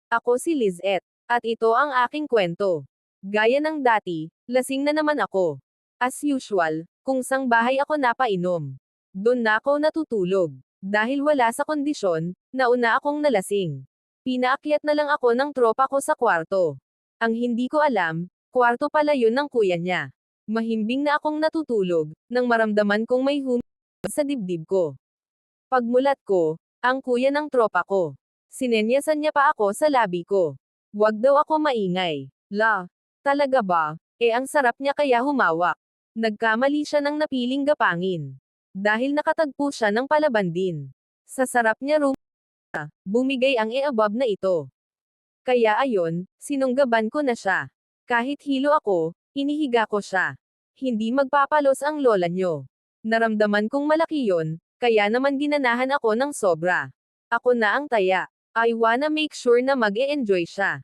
Ako si Lizette, at ito ang aking kwento. Gaya ng dati, lasing na naman ako. As usual, kung sang bahay ako napainom. Doon na ako natutulog. Dahil wala sa kondisyon, nauna akong nalasing. Pinaakyat na lang ako ng tropa ko sa kwarto. Ang hindi ko alam, kwarto pala yun ng kuya niya. Mahimbing na akong natutulog, nang maramdaman kong may sa dibdib ko. Pagmulat ko, ang kuya ng tropa ko. Sinenyasan niya pa ako sa labi ko. Wag daw ako maingay. Talaga ba? Ang sarap niya kaya humawak. Nagkamali siya ng napiling gapangin. Dahil nakatagpo siya ng palaban din. Sa sarap niya bumigay ang above na ito. Kaya ayon, sinunggaban ko na siya. Kahit hilo ako, inihiga ko siya. Hindi magpapalos ang lola nyo. Naramdaman kong malaki yon, kaya naman ginanahan ako ng sobra. Ako na ang taya. I wanna make sure na mag-e-enjoy siya.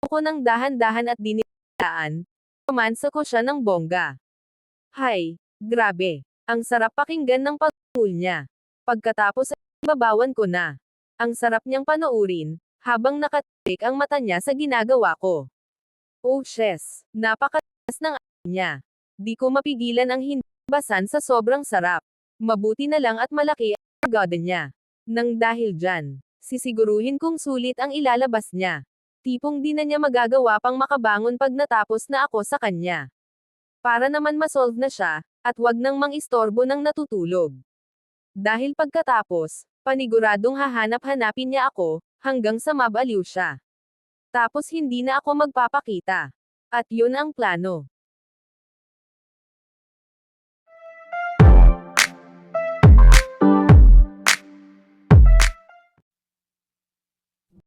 Ako ng dahan-dahan at dinilaan, romansa ko siya ng bongga. Hay, grabe. Ang sarap pakinggan ng pag-ul niya. Pagkatapos babawan ko na. Ang sarap niyang panoorin, habang nakatirik ang mata niya sa ginagawa ko. Oh shes, napakataas ng niya. Di ko mapigilan ang hindi basan sa sobrang sarap. Mabuti na lang at malaki ang garden niya. Nang dahil dyan, sisiguruhin kong sulit ang ilalabas niya. Tipong di na niya magagawa pang makabangon pag natapos na ako sa kanya. Para naman masolve na siya, at wag nang mang-istorbo ng natutulog. Dahil pagkatapos, paniguradong hahanap-hanapin niya ako, hanggang sa mabaliw siya. Tapos hindi na ako magpapakita. At yun ang plano.